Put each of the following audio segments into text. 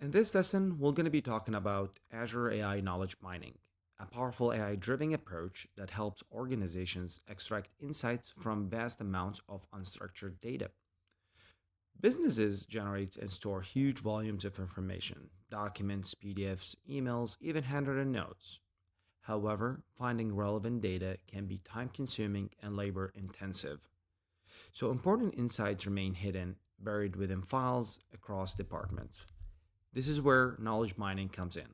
In this lesson, we're going to be talking about Azure AI Knowledge Mining, a powerful AI-driven approach that helps organizations extract insights from vast amounts of unstructured data. Businesses generate and store huge volumes of information, documents, PDFs, emails, even handwritten notes. However, finding relevant data can be time-consuming and labor-intensive. So important insights remain hidden, buried within files across departments. This is where knowledge mining comes in.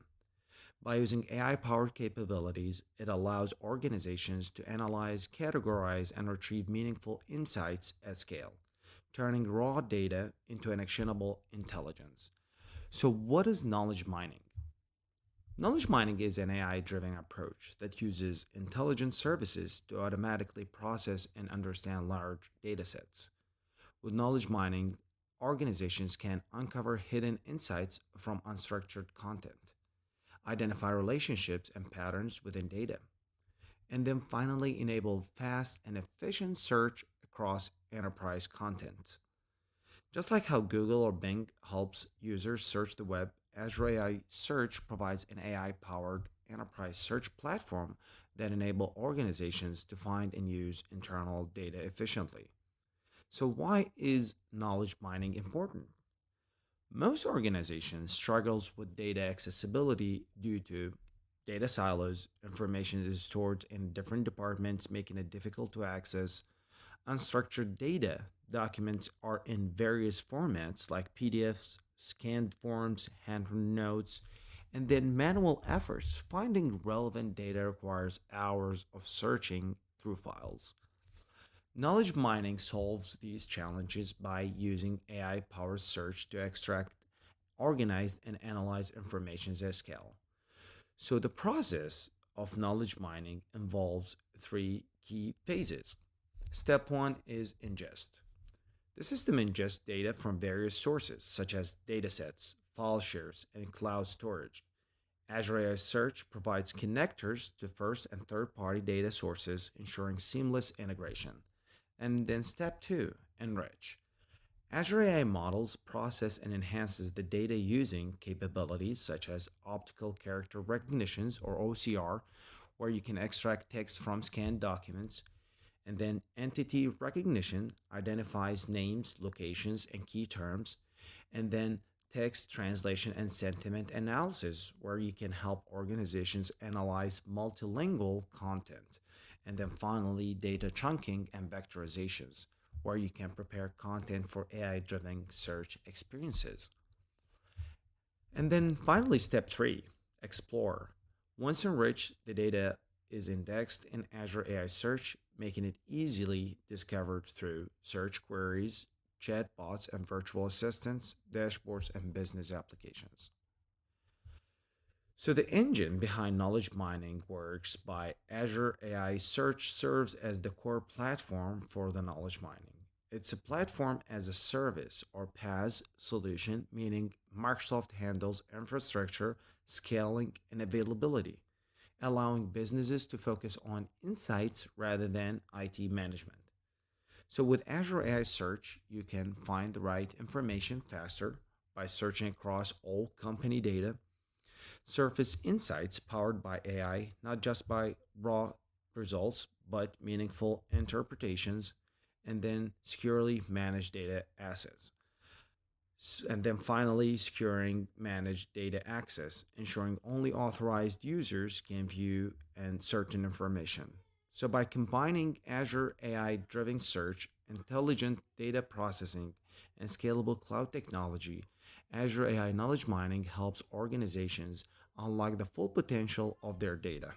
By using AI powered capabilities, it allows organizations to analyze, categorize, and retrieve meaningful insights at scale, turning raw data into an actionable intelligence. So, what is knowledge mining? Knowledge mining is an AI driven approach that uses intelligence services to automatically process and understand large datasets. With knowledge mining, organizations can uncover hidden insights from unstructured content, identify relationships and patterns within data, and then finally enable fast and efficient search across enterprise content. Just like how Google or Bing helps users search the web, Azure AI Search provides an AI powered enterprise search platform that enable organizations to find and use internal data efficiently. So, why is knowledge mining important? Most organizations struggles with data accessibility due to data silos, information is stored in different departments, making it difficult to access. Unstructured data documents are in various formats like PDFs, scanned forms, handwritten notes, and then manual efforts. Finding relevant data requires hours of searching through files. Knowledge mining solves these challenges by using AI powered search to extract, organize, and analyze information at scale. So, the process of knowledge mining involves three key phases. Step one is ingest. The system ingests data from various sources, such as datasets, file shares, and cloud storage. Azure AI Search provides connectors to first and third party data sources, ensuring seamless integration. And then step two, enrich. Azure AI models process and enhances the data using capabilities such as optical character recognitions or OCR, where you can extract text from scanned documents, and then entity recognition identifies names, locations, and key terms, and then text translation and sentiment analysis, where you can help organizations analyze multilingual content. And then finally, data chunking and vectorizations, where you can prepare content for AI driven search experiences. And then finally, step three, explore. Once enriched, the data is indexed in Azure AI Search, making it easily discovered through search queries, chatbots and virtual assistants, dashboards, and business applications. So the engine behind knowledge mining works by Azure AI Search serves as the core platform for the knowledge mining. It's a platform as a service or PaaS solution, meaning Microsoft handles infrastructure, scaling, and availability, allowing businesses to focus on insights rather than IT management. So with Azure AI Search, you can find the right information faster by searching across all company data, surface insights powered by AI, not just by raw results, but meaningful interpretations, and then securely manage data assets. And then finally, securing managed data access, ensuring only authorized users can view and certain information. So, by combining Azure AI driven search, intelligent data processing, and scalable cloud technology, Azure AI knowledge mining helps organizations unlock the full potential of their data.